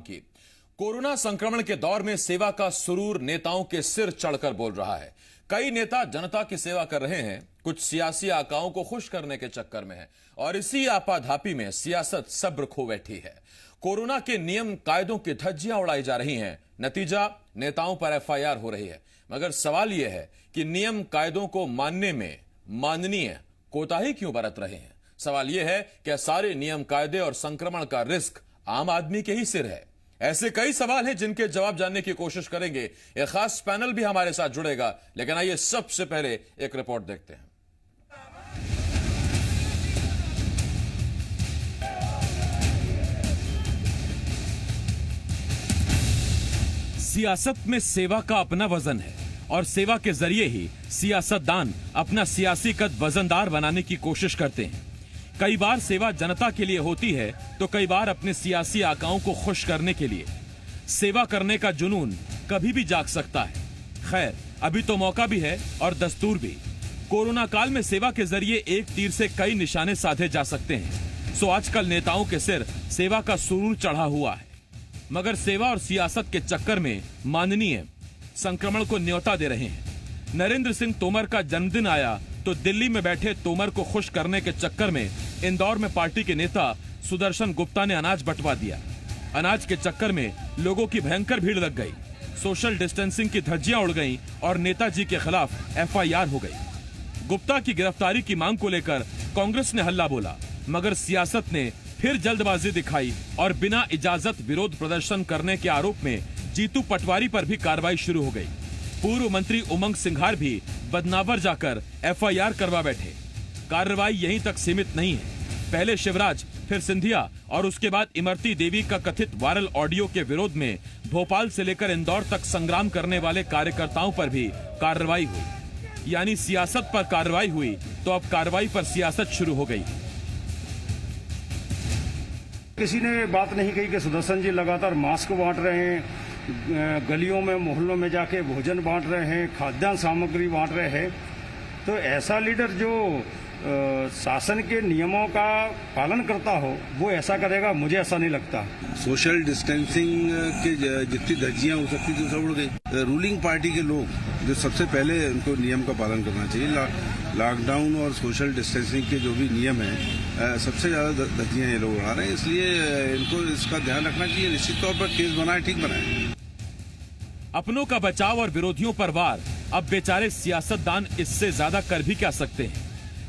की। कोरोना संक्रमण के दौर में सेवा का सुरूर नेताओं के सिर चढ़कर बोल रहा है। कई नेता जनता की सेवा कर रहे हैं, कुछ सियासी आकाओं को खुश करने के चक्कर में है और इसी आपाधापी में सियासत सब्र खो बैठी है। कोरोना के नियम कायदों की धज्जियां उड़ाई जा रही हैं, नतीजा नेताओं पर एफआईआर हो रही है। मगर सवाल यह है कि नियम कायदों को मानने में माननीय कोताही क्यों बरत रहे हैं। सवाल यह है कि सारे नियम कायदे और संक्रमण का रिस्क आम आदमी के ही सिर है। ऐसे कई सवाल हैं जिनके जवाब जानने की कोशिश करेंगे। एक खास पैनल भी हमारे साथ जुड़ेगा, लेकिन आइए सबसे पहले एक रिपोर्ट देखते हैं। सियासत में सेवा का अपना वजन है और सेवा के जरिए ही सियासतदान अपना सियासी कद वजनदार बनाने की कोशिश करते हैं। कई बार सेवा जनता के लिए होती है तो कई बार अपने सियासी आकाओं को खुश करने के लिए। सेवा करने का जुनून कभी भी जाग सकता है। खैर, अभी तो मौका भी है और दस्तूर भी। कोरोना काल में सेवा के जरिए एक तीर से कई निशाने साधे जा सकते हैं। सो आजकल नेताओं के सिर सेवा का सुरूर चढ़ा हुआ है, मगर सेवा और सियासत के चक्कर में माननीय संक्रमण को न्योता दे रहे हैं। नरेंद्र सिंह तोमर का जन्मदिन आया तो दिल्ली में बैठे तोमर को खुश करने के चक्कर में इंदौर में पार्टी के नेता सुदर्शन गुप्ता ने अनाज बंटवा दिया। अनाज के चक्कर में लोगों की भयंकर भीड़ लग गई, सोशल डिस्टेंसिंग की धज्जियां उड़ गईं और नेताजी के खिलाफ एफआईआर हो गई। गुप्ता की गिरफ्तारी की मांग को लेकर कांग्रेस ने हल्ला बोला, मगर सियासत ने फिर जल्दबाजी दिखाई और बिना इजाजत विरोध प्रदर्शन करने के आरोप में जीतू पटवारी पर भी कार्रवाई शुरू हो गई। पूर्व मंत्री उमंग सिंघार भी बदनावर जाकर एफआईआर करवा बैठे। कार्रवाई यहीं तक सीमित नहीं है। पहले शिवराज, फिर सिंधिया और उसके बाद इमरती देवी का कथित वायरल ऑडियो के विरोध में भोपाल से लेकर इंदौर तक संग्राम करने वाले कार्यकर्ताओं पर भी कार्रवाई हुई। यानी सियासत पर कार्रवाई हुई तो अब कार्रवाई पर सियासत शुरू हो गई। किसी ने बात नहीं कही कि सुदर्शन जी लगातार मास्क बांट रहे हैं, गलियों में मोहल्लों में जाके भोजन बांट रहे हैं, खाद्यान्न सामग्री बांट रहे हैं। तो ऐसा लीडर जो शासन के नियमों का पालन करता हो वो ऐसा करेगा, मुझे ऐसा नहीं लगता। सोशल डिस्टेंसिंग के जितनी धज्जियां हो सकती थी सब उड़ गई। रूलिंग पार्टी के लोग जो सबसे पहले उनको नियम का पालन करना चाहिए। लॉकडाउन और सोशल डिस्टेंसिंग के जो भी नियम हैं, सबसे ज्यादा धज्जियां ये लोग उड़ा रहे हैं, इसलिए इनको इसका ध्यान रखना चाहिए। निश्चित तौर पर केस बनाए, ठीक बनाए। अपनों का बचाव और विरोधियों पर वार। अब बेचारे सियासतदान इससे ज्यादा कर भी क्या सकते हैं।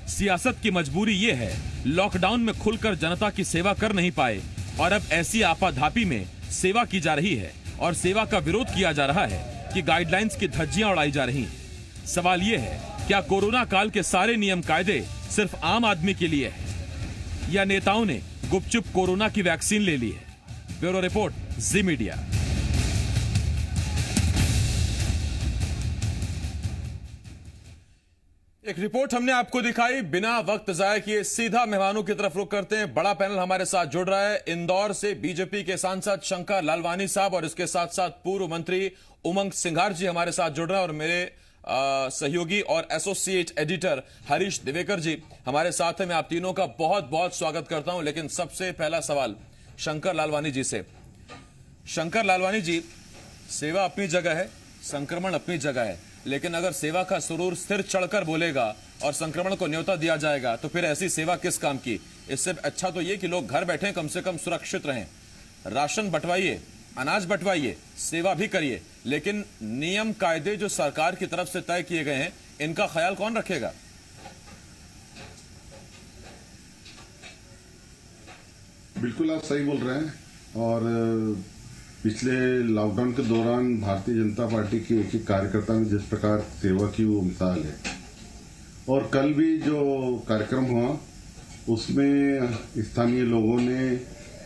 सियासत की मजबूरी ये है, लॉकडाउन में खुलकर जनता की सेवा कर नहीं पाए और अब ऐसी आपाधापी में सेवा की जा रही है और सेवा का विरोध किया जा रहा है कि गाइडलाइंस की धज्जियां उड़ाई जा रही हैं। सवाल ये है, क्या कोरोना काल के सारे नियम कायदे सिर्फ आम आदमी के लिए है या नेताओं ने गुपचुप कोरोना की वैक्सीन ले ली है? ब्यूरो रिपोर्ट, जी मीडिया। एक रिपोर्ट हमने आपको दिखाई, बिना वक्त जाया किए सीधा मेहमानों की तरफ रुख करते हैं। बड़ा पैनल हमारे साथ जुड़ रहा है। इंदौर से बीजेपी के सांसद शंकर लालवानी साहब और इसके साथ साथ पूर्व मंत्री उमंग सिंघार जी हमारे साथ जुड़ रहे हैं और मेरे सहयोगी और एसोसिएट एडिटर हरीश दिवेकर जी हमारे साथ हैं। मैं आप तीनों का बहुत बहुत स्वागत करता हूं। लेकिन सबसे पहला सवाल शंकर लालवानी जी से। शंकर लालवानी जी, सेवा अपनी जगह है, संक्रमण अपनी जगह है, लेकिन अगर सेवा का सुरूर स्थिर चढ़कर बोलेगा और संक्रमण को न्योता दिया जाएगा तो फिर ऐसी सेवा किस काम की। इससे अच्छा तो ये कि लोग घर बैठे कम से कम सुरक्षित रहें। राशन बंटवाइए, अनाज बंटवाइए, सेवा भी करिए, लेकिन नियम कायदे जो सरकार की तरफ से तय किए गए हैं इनका ख्याल कौन रखेगा? बिल्कुल आप सही बोल रहे हैं। और पिछले लॉकडाउन के दौरान भारतीय जनता पार्टी के एक कार्यकर्ता ने जिस प्रकार सेवा की वो मिसाल है। और कल भी जो कार्यक्रम हुआ उसमें स्थानीय लोगों ने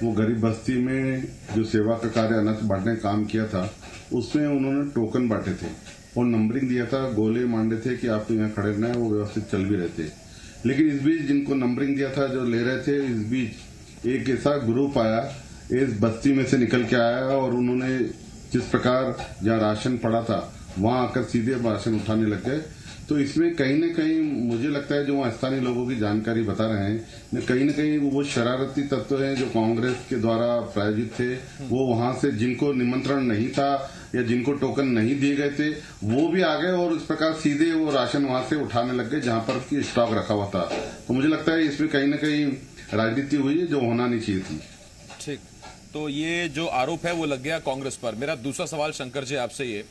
वो गरीब बस्ती में जो सेवा का कार्य अनाज बांटने का काम किया था उसमें उन्होंने टोकन बांटे थे और नंबरिंग दिया था, गोले मांडे थे कि आप तो यहाँ खड़े रहना है, वो व्यवस्थित चल भी रहे थे। लेकिन इस बीच जिनको नंबरिंग दिया था जो ले रहे थे, इस बीच एक ऐसा ग्रुप आया, इस बस्ती में से निकल के आया और उन्होंने जिस प्रकार जहाँ राशन पड़ा था वहां आकर सीधे राशन उठाने लग गए। तो इसमें कहीं ना कहीं मुझे लगता है जो वहाँ स्थानीय लोगों की जानकारी बता रहे हैं, कहीं ना कहीं वो शरारती तत्व हैं जो कांग्रेस के द्वारा प्रायोजित थे, वो वहां से जिनको निमंत्रण नहीं था या जिनको टोकन नहीं दिए गए थे वो भी आ गए और इस प्रकार सीधे वो राशन वहां से उठाने लग गए जहां पर की स्टॉक रखा हुआ था। तो मुझे लगता है इसमें कहीं ना कहीं राजनीति हुई है जो होना नहीं चाहिए थी। ठीक, तो ये जो आरोप है वो लग गया कांग्रेस पर। मेरा दूसरा सवाल शंकर जी आपसे ये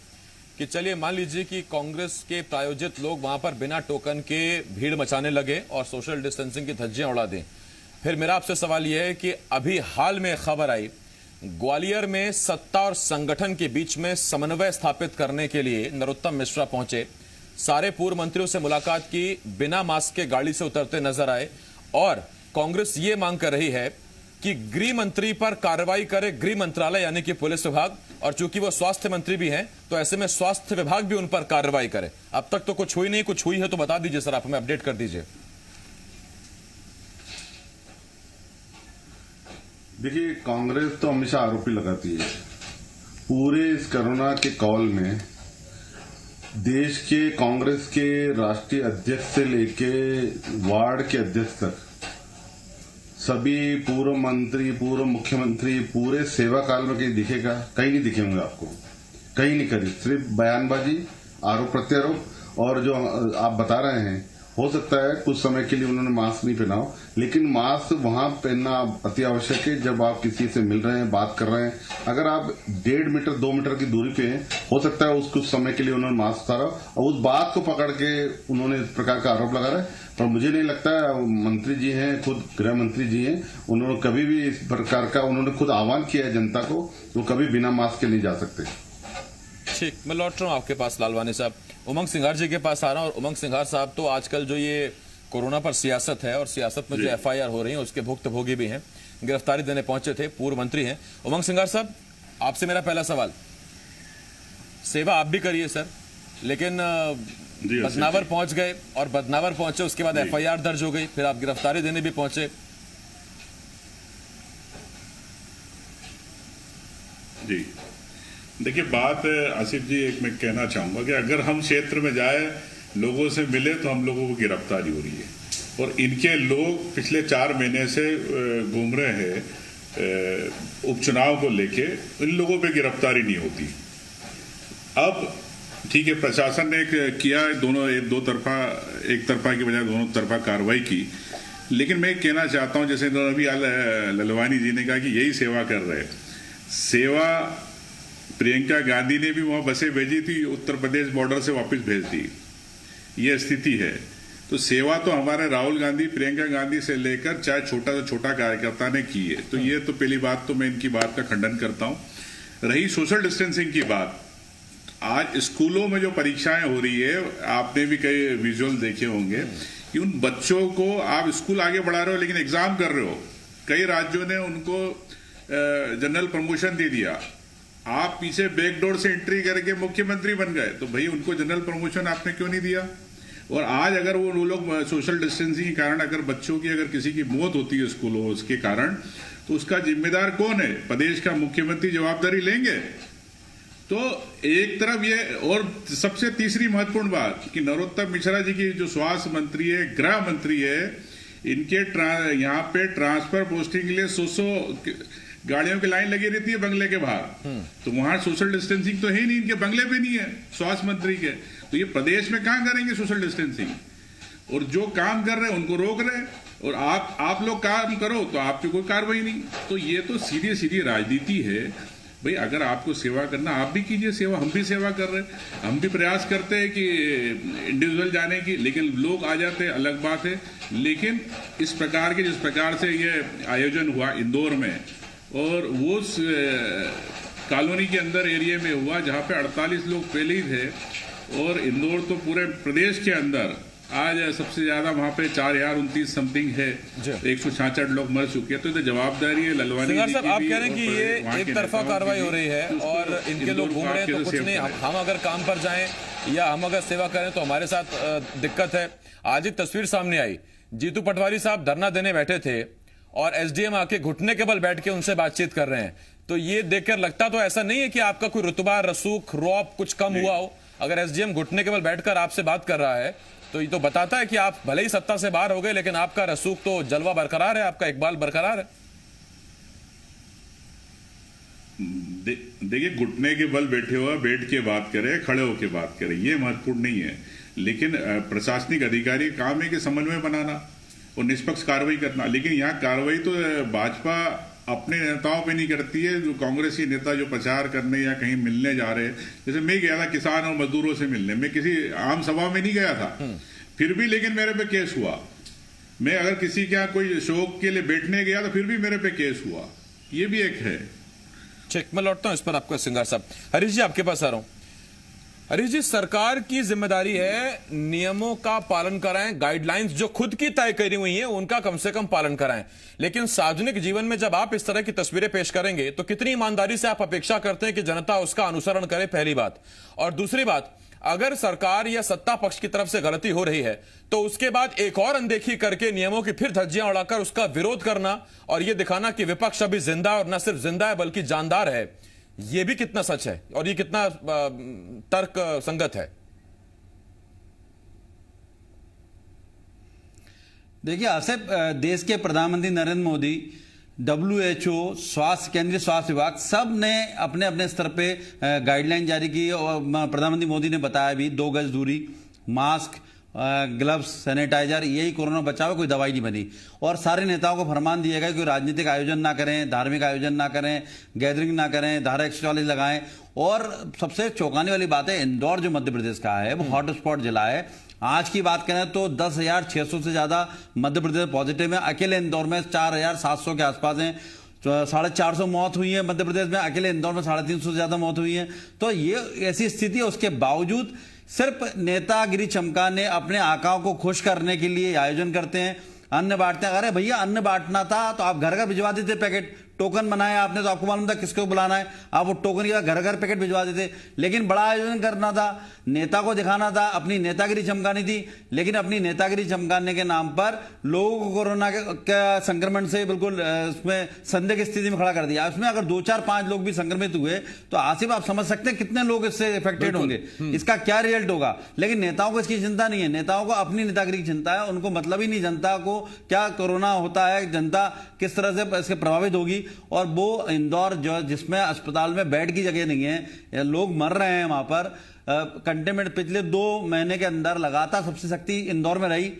कि चलिए मान लीजिए कि कांग्रेस के प्रायोजित लोग वहां पर बिना टोकन के भीड़ मचाने लगे और सोशल डिस्टेंसिंग की धज्जियां उड़ा दें, फिर मेरा आपसे सवाल यह है कि अभी हाल में खबर आई ग्वालियर में सत्ता और संगठन के बीच में समन्वय स्थापित करने के लिए नरोत्तम मिश्रा पहुंचे, सारे पूर्व मंत्रियों से मुलाकात की, बिना मास्क के गाड़ी से उतरते नजर आए और कांग्रेस ये मांग कर रही है कि गृह मंत्री पर कार्रवाई करे गृह मंत्रालय यानी कि पुलिस विभाग, और चूंकि वो स्वास्थ्य मंत्री भी हैं तो ऐसे में स्वास्थ्य विभाग भी उन पर कार्रवाई करे। अब तक तो कुछ हुई नहीं, कुछ हुई है तो बता दीजिए सर, आप हमें अपडेट कर दीजिए। देखिए, कांग्रेस तो हमेशा आरोपी लगाती है। पूरे इस कोरोना के कॉल में देश के कांग्रेस के राष्ट्रीय अध्यक्ष से लेके वार्ड के अध्यक्ष तक सभी पूर्व मंत्री, पूर्व मुख्यमंत्री पूरे सेवा काल में कहीं दिखेगा? कहीं नहीं दिखेंगे आपको, कहीं नहीं करी, सिर्फ बयानबाजी, आरोप प्रत्यारोप। और जो आप बता रहे हैं, हो सकता है कुछ समय के लिए उन्होंने मास्क नहीं पहना हो, लेकिन मास्क वहां पहनना अति आवश्यक है जब आप किसी से मिल रहे हैं, बात कर रहे हैं। अगर आप 1.5 मीटर 2 मीटर की दूरी पे हैं, हो सकता है उस कुछ समय के लिए उन्होंने मास्क उतारा और उस बात को पकड़ के उन्होंने इस प्रकार का आरोप लगा रहे। पर मुझे नहीं लगता है, मंत्री जी हैं, खुद गृह मंत्री जी हैं, उन्होंने कभी भी इस प्रकार का उन्होंने खुद आह्वान किया है जनता को, वो कभी बिना मास्क के नहीं जा सकते। ठीक, मैं लौट रहा हूं आपके पास लालवानी साहब, उमंग सिंघार जी के पास आ रहा हूं। और उमंग सिंघार साहब तो आजकल जो ये कोरोना पर सियासत है और सियासत में जो एफआईआर हो रही है उसके भुक्तभोगी भी हैं, गिरफ्तारी देने पहुंचे थे, पूर्व मंत्री हैं। उमंग सिंघार साहब, आपसे मेरा पहला सवाल, सेवा आप भी करिए सर, लेकिन बदनावर पहुंच गए और बदनावर पहुंचे, उसके बाद एफआईआर दर्ज हो गई, फिर आप गिरफ्तारी देने भी पहुंचे। जी देखिए, बात आसिफ जी एक मैं कहना चाहूंगा कि अगर हम क्षेत्र में जाए, लोगों से मिले, तो हम लोगों को गिरफ्तारी हो रही है और इनके लोग पिछले 4 महीने से घूम रहे हैं उपचुनाव को लेके, इन लोगों पे गिरफ्तारी नहीं होती। अब ठीक है, प्रशासन ने किया दोनों, एक तरफा की बजाय दोनों तरफा कार्रवाई की, लेकिन मैं कहना चाहता हूं, जैसे अभी ललवानी जी ने कहा कि यही सेवा कर रहे, सेवा प्रियंका गांधी ने भी वहां बसें भेजी थी, उत्तर प्रदेश बॉर्डर से वापस भेज दी, ये स्थिति है। तो सेवा तो हमारे राहुल गांधी, प्रियंका गांधी से लेकर चाहे छोटा से छोटा कार्यकर्ता ने की है। तो ये तो पहली बात, तो मैं इनकी बात का खंडन करता हूं। रही सोशल डिस्टेंसिंग की बात, आज स्कूलों में जो परीक्षाएं हो रही है, आपने भी कई विजुअल देखे होंगे कि उन बच्चों को आप स्कूल आगे बढ़ा रहे हो लेकिन एग्जाम कर रहे हो। कई राज्यों ने उनको जनरल प्रमोशन दे दिया, आप पीछे बैकडोर से एंट्री करके मुख्यमंत्री बन गए, तो भाई उनको जनरल प्रमोशन आपने क्यों नहीं दिया? और आज अगर वो लोग सोशल डिस्टेंसिंग के कारण अगर बच्चों की अगर किसी की मौत होती है स्कूलों उसके कारण, तो उसका जिम्मेदार कौन है? प्रदेश का मुख्यमंत्री जवाबदारी लेंगे। तो एक तरफ ये, और सबसे तीसरी महत्वपूर्ण बात कि नरोत्तम मिश्रा जी की जो स्वास्थ्य मंत्री है, गृह मंत्री है, इनके यहाँ पे ट्रांसफर पोस्टिंग के लिए 100 गाड़ियों की लाइन लगी रहती है बंगले के बाहर, तो वहां सोशल डिस्टेंसिंग तो है ही नहीं, इनके बंगले पे नहीं है स्वास्थ्य मंत्री के। तो ये प्रदेश में कहां करेंगे सोशल डिस्टेंसिंग? और जो काम कर रहे हैं उनको रोक रहे हैं, और आप लोग काम करो तो आपकी कोई कार्रवाई नहीं। तो ये तो सीधी सीधी राजनीति है। भाई अगर आपको सेवा करना, आप भी कीजिए सेवा, हम भी सेवा कर रहे हैं, हम भी प्रयास करते हैं कि इंडिविजुअल जाने की, लेकिन लोग आ जाते हैं, अलग बात है। लेकिन इस प्रकार के, जिस प्रकार से ये आयोजन हुआ इंदौर में, और वो कॉलोनी के अंदर एरिया में हुआ जहां पे 48 लोग पहले ही थे, और इंदौर तो पूरे प्रदेश के अंदर आज सबसे ज्यादा वहां पे 4029 समथिंग है, 166 लोग मर चुके हैं। तो ये जवाबदारी है ललवानी जी साहब, आप कह रहे हैं कि ये एक तरफा कार्रवाई हो रही है और इनके लोग घूम रहे हैं, तो कुछ नहीं, हम अगर काम पर जाएं या हम अगर सेवा करें तो हमारे साथ दिक्कत है। आज एक तस्वीर सामने आई, जीतू पटवारी साहब धरना देने बैठे थे और एसडीएम आके घुटने के बल बैठ के उनसे बातचीत कर रहे हैं। तो ये देखकर लगता तो ऐसा नहीं है कि आपका कोई रुतबा, रसूख, रौब कुछ कम हुआ हो? अगर एसडीएम घुटने के बल बैठकर आपसे बात कर रहा है तो ये तो बताता है कि आप भले ही सत्ता से बाहर हो गए, लेकिन आपका रसूख तो जलवा बरकरार है, आपका इकबाल बरकरार है। देखिए, घुटने के बल बैठे हुआ बैठ के बात करें, खड़े होके बात करें, ये महत्वपूर्ण नहीं है। लेकिन प्रशासनिक अधिकारी का काम है कि समन्वय बनाना और निष्पक्ष कार्रवाई करना। लेकिन यहाँ कार्रवाई तो भाजपा अपने नेताओं पे नहीं करती है। जो कांग्रेसी नेता जो प्रचार करने या कहीं मिलने जा रहे हैं, जैसे मैं गया था किसान और मजदूरों से मिलने, मैं किसी आम सभा में नहीं गया था, फिर भी लेकिन मेरे पे केस हुआ। मैं अगर किसी के यहाँ कोई शौक के लिए बैठने गया तो फिर भी मेरे पे केस हुआ। ये भी एक है। ठीक, मैं लौटता हूं इस पर आपका सिंगार साहब। हरीश जी आपके पास आ रहा हूं। हरीश जी, सरकार की जिम्मेदारी है नियमों का पालन कराएं, गाइडलाइंस जो खुद की तय करी हुई हैं उनका कम से कम पालन कराएं। लेकिन सार्वजनिक जीवन में जब आप इस तरह की तस्वीरें पेश करेंगे तो कितनी ईमानदारी से आप अपेक्षा करते हैं कि जनता उसका अनुसरण करे, पहली बात। और दूसरी बात, अगर सरकार या सत्ता पक्ष की तरफ से गलती हो रही है तो उसके बाद एक और अनदेखी करके नियमों की फिर धज्जियां उड़ाकर उसका विरोध करना और यह दिखाना कि विपक्ष अभी जिंदा और न सिर्फ जिंदा है बल्कि जानदार है, यह भी कितना सच है और ये कितना तर्क संगत है? देखिए आसिफ, देश के प्रधानमंत्री नरेंद्र मोदी, WHO, केंद्रीय स्वास्थ्य विभाग, सब ने अपने अपने स्तर पे गाइडलाइन जारी की और प्रधानमंत्री मोदी ने बताया भी 2 गज दूरी, मास्क, ग्लव्स, सैनिटाइजर, यही कोरोना बचाव, कोई दवाई नहीं बनी। और सारे नेताओं को फरमान दिया गया कि राजनीतिक आयोजन ना करें, धार्मिक आयोजन ना करें, गैदरिंग ना करें, धारा 144 लगाएं। और सबसे चौंकाने वाली बात है, इंदौर जो मध्य प्रदेश का है वो हॉटस्पॉट जिला है। आज की बात करें तो 10,600 से ज्यादा मध्य प्रदेश पॉजिटिव है। अकेले इंदौर में 4,700 के आसपास हैं। 450 मौत हुई है मध्य प्रदेश में, अकेले इंदौर में 350 से ज्यादा मौत हुई है। तो ये ऐसी स्थिति है, उसके बावजूद सिर्फ नेतागिरी चमकाने, अपने आकाओं को खुश करने के लिए आयोजन करते हैं, अन्न बांटते हैं। अरे भैया, अन्न बांटना था तो आप घर घर भिजवा देते पैकेट। टोकन बनाया आपने तो आपको मालूम था किसको बुलाना है, आप वो टोकन के घर घर पैकेट भिजवा देते। लेकिन बड़ा आयोजन करना था, नेता को दिखाना था, अपनी नेतागिरी चमकानी थी। लेकिन अपनी नेतागिरी चमकाने के नाम पर लोगों को कोरोना के संक्रमण से बिल्कुल उसमें संदेह की स्थिति में खड़ा कर दिया। उसमें अगर 2, 4, 5 लोग भी संक्रमित हुए तो आसिफ आप समझ सकते हैं कितने लोग इससे इफेक्टेड होंगे, इसका क्या रिजल्ट होगा। लेकिन नेताओं को इसकी चिंता नहीं है, नेताओं को अपनी नेतागिरी की चिंता है। उनको मतलब ही नहीं जनता को क्या कोरोना होता है, जनता किस तरह से इससे प्रभावित होगी। और वो इंदौर जो जिसमें अस्पताल में बेड की जगह नहीं है, लोग मर रहे हैं वहां पर। कंटेनमेंट पिछले 2 महीने के अंदर लगातार सबसे सख्ती इंदौर में रही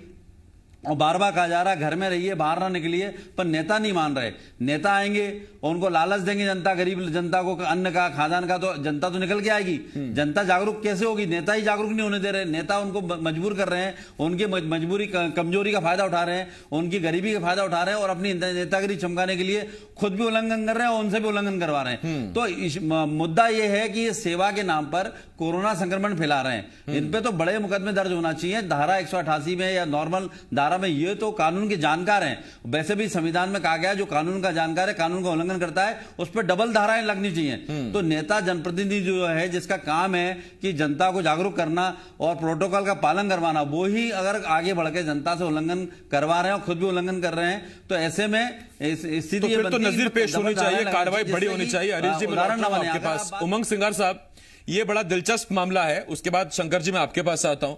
और बार बार कहा जा रहा है घर में रहिए, बाहर ना निकलिए, पर नेता नहीं मान रहे। नेता आएंगे और उनको लालच देंगे, जनता, गरीब जनता को अन्न का, खाद्यान्न का, तो जनता तो निकल के आएगी। जनता जागरूक कैसे होगी? नेता ही जागरूक नहीं होने दे रहे, नेता उनको मजबूर कर रहे हैं, उनकी मजबूरी, कमजोरी का फायदा उठा रहे हैं, उनकी गरीबी का फायदा उठा रहे हैं और अपनी नेतागिरी चमकाने के लिए खुद भी उल्लंघन कर रहे हैं और उनसे भी उल्लंघन करवा रहे हैं। तो मुद्दा यह है कि सेवा के नाम पर कोरोना संक्रमण फैला रहे हैं। इन पे तो बड़े मुकदमे दर्ज होना चाहिए, धारा 188 में या नॉर्मल धारा में। ये तो कानून के जानकार हैं, वैसे भी संविधान में कहा गया है जो कानून का जानकार है, कानून का उल्लंघन करता है, उस पर डबल धाराएं लगनी चाहिए। तो नेता, जनप्रतिनिधि जो है, जिसका काम है कि जनता को जागरूक करना और प्रोटोकॉल का पालन करवाना, वो ही अगर आगे बढ़ के जनता से उल्लंघन करवा रहे हैं और खुद भी उल्लंघन कर रहे हैं, तो ऐसे में स्थिति तो नजर पेश होनी चाहिए, कार्रवाई बड़ी होनी चाहिए। हरीश जी, आपके पास उमंग सिंगार साहब, ये बड़ा दिलचस्प मामला है। उसके बाद शंकर जी मैं आपके पास आता हूं।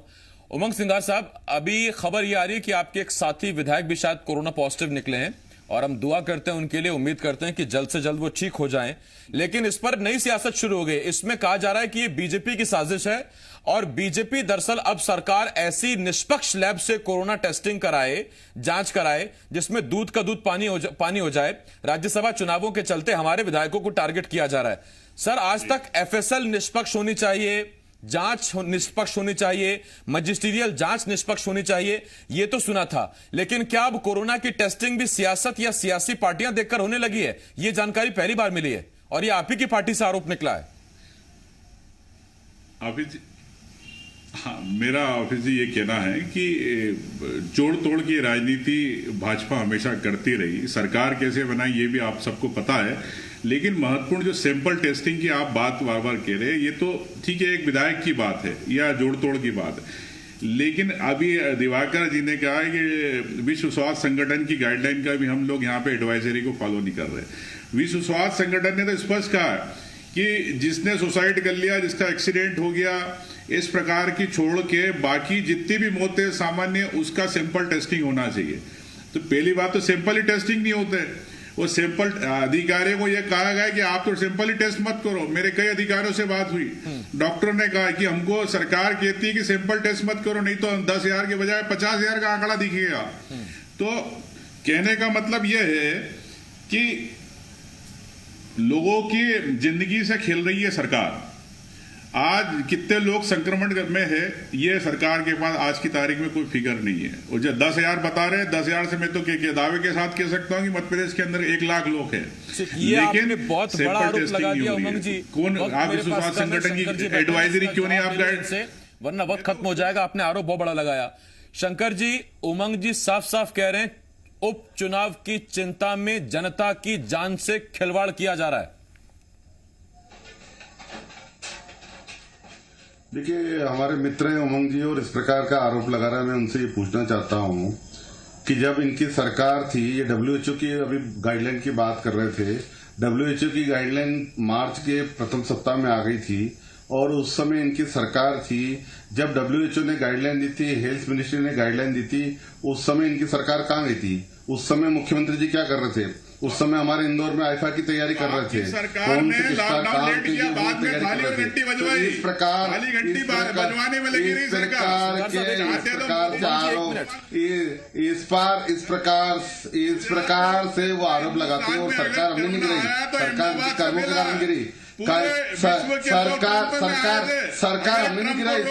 उमंग सिंगार साहब, अभी खबर ये आ रही है कि आपके एक साथी विधायक भी शायद कोरोना पॉजिटिव निकले हैं और हम दुआ करते हैं उनके लिए, उम्मीद करते हैं कि जल्द से जल्द वो ठीक हो जाएं। लेकिन इस पर नई सियासत शुरू हो गई। इसमें कहा जा रहा है कि ये बीजेपी की साजिश है और बीजेपी दरअसल अब सरकार ऐसी निष्पक्ष लैब से कोरोना टेस्टिंग कराए, जांच कराए, जिसमें दूध का दूध पानी हो जाए। राज्यसभा चुनावों के चलते हमारे विधायकों को टारगेट किया जा रहा है। सर, आज तक FSL निष्पक्ष होनी चाहिए, जांच निष्पक्ष होनी चाहिए, मजिस्ट्रियल जांच निष्पक्ष होनी चाहिए, यह तो सुना था। लेकिन क्या अब कोरोना की टेस्टिंग भी सियासत या सियासी पार्टियां देखकर होने लगी है? यह जानकारी पहली बार मिली है और यह आप ही की पार्टी से आरोप निकला है। हाँ, मेरा ऑफिस जी ये कहना है कि जोड़ तोड़ की राजनीति भाजपा हमेशा करती रही। सरकार कैसे बनाई ये भी आप सबको पता है। लेकिन महत्वपूर्ण जो सैंपल टेस्टिंग की आप बात बार बार कह रहे हैं, ये तो ठीक है, एक विधायक की बात है या जोड़ तोड़ की बात है। लेकिन अभी दिवाकर जी ने कहा है कि विश्व स्वास्थ्य संगठन की गाइडलाइन का भी हम लोग यहाँ पे एडवाइजरी को फॉलो नहीं कर रहे। विश्व स्वास्थ्य संगठन ने तो स्पष्ट कहा कि जिसने सुसाइड कर लिया, जिसका एक्सीडेंट हो गया इस प्रकार की छोड़ के बाकी जितनी भी मौतें सामान्य उसका सैंपल टेस्टिंग होना चाहिए। तो पहली बात तो सैंपल ही टेस्टिंग नहीं होते, वो सैंपल अधिकारियों को यह कहा गया कि आप तो सैंपल ही टेस्ट मत करो। मेरे कई अधिकारियों से बात हुई, डॉक्टर ने कहा कि हमको सरकार कहती है कि सैंपल टेस्ट मत करो, नहीं तो 10,000 के बजाय 50,000 का आंकड़ा दिखेगा। तो कहने का मतलब यह है कि लोगों की जिंदगी से खेल रही है सरकार। आज कितने लोग संक्रमण में है ये सरकार के पास आज की तारीख में कोई फिगर नहीं है। और जो 10,000 बता रहे हैं, 10,000 से मैं तो दावे के साथ कह सकता हूं कि मध्य प्रदेश के अंदर 1 लाख लोग हैं। ये आपने बहुत बड़ा आरोप लगा दिया उमंग जी। कौन आप विश्व स्वास्थ्य संगठन की एडवाइजरी क्यों नहीं आप गाइड से, वरना वक्त खत्म हो जाएगा। आपने आरोप बहुत बड़ा लगाया। शंकर जी, उमंग जी साफ साफ कह रहे हैं उपचुनाव की चिंता में जनता की जान से खिलवाड़ किया जा रहा है। देखिए, हमारे मित्र हैं उमंग जी और इस प्रकार का आरोप लगा रहा है। मैं उनसे ये पूछना चाहता हूं कि जब इनकी सरकार थी, ये WHO की अभी गाइडलाइन की बात कर रहे थे, WHO की गाइडलाइन मार्च के प्रथम सप्ताह में आ गई थी और उस समय इनकी सरकार थी। जब WHO ने गाइडलाइन दी थी, हेल्थ मिनिस्ट्री ने गाइडलाइन दी थी, उस समय इनकी सरकार कहां गई थी? उस समय मुख्यमंत्री जी क्या कर रहे थे? उस समय हमारे इंदौर में आईफा की तैयारी कर रहे थे। सरकार ने लॉकडाउन लेट किया, बाद में खाली घंटी बजवाई, इस प्रकार खाली घंटी बजवाने में लगी रही सरकार। इस प्रकार से वो आरोप लगाते हैं और सरकार हमने नहीं गिरी, सरकार कर्मों के कारण गिरी। सरकार हमने नहीं गिराई,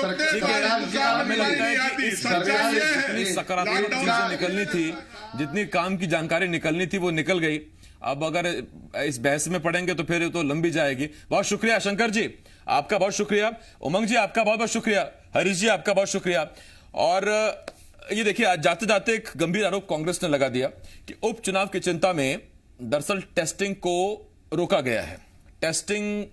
सरकार जितनी सकारात्मक चीजें निकलनी थी, जितनी काम की जानकारी निकलनी थी, वो निकल गई। अब अगर इस बहस में पढ़ेंगे तो फिर तो लंबी जाएगी। बहुत शुक्रिया शंकर जी, आपका बहुत शुक्रिया। उमंग जी, आपका बहुत बहुत शुक्रिया। हरीश जी, आपका बहुत शुक्रिया। और ये देखिए, आज जाते जाते एक गंभीर आरोप कांग्रेस ने लगा दिया कि उपचुनाव की चिंता में दरअसल टेस्टिंग को रोका गया है। टेस्टिंग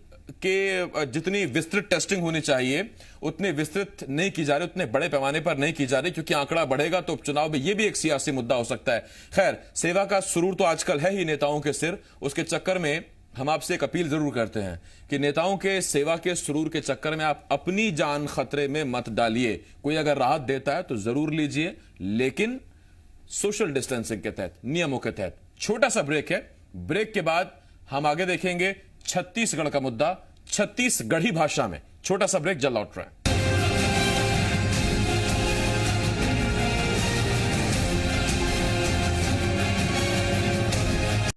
के जितनी विस्तृत टेस्टिंग होनी चाहिए उतनी विस्तृत नहीं की जा रही, उतने बड़े पैमाने पर नहीं की जा रही, क्योंकि आंकड़ा बढ़ेगा तो उपचुनाव में यह भी एक सियासी मुद्दा हो सकता है। खैर, सेवा का सुरूर तो आजकल है ही नेताओं के सिर। उसके चक्कर में हम आपसे एक अपील जरूर करते हैं कि नेताओं के सेवा के सुरूर के चक्कर में आप अपनी जान खतरे में मत डालिए। कोई अगर राहत देता है तो जरूर लीजिए, लेकिन सोशल डिस्टेंसिंग के तहत, नियमों के तहत। छोटा सा ब्रेक है, ब्रेक के बाद हम आगे देखेंगे छत्तीसगढ़ का मुद्दा छत्तीसगढ़ी भाषा में। छोटा सा ब्रेक, जल्द लौट रहा है।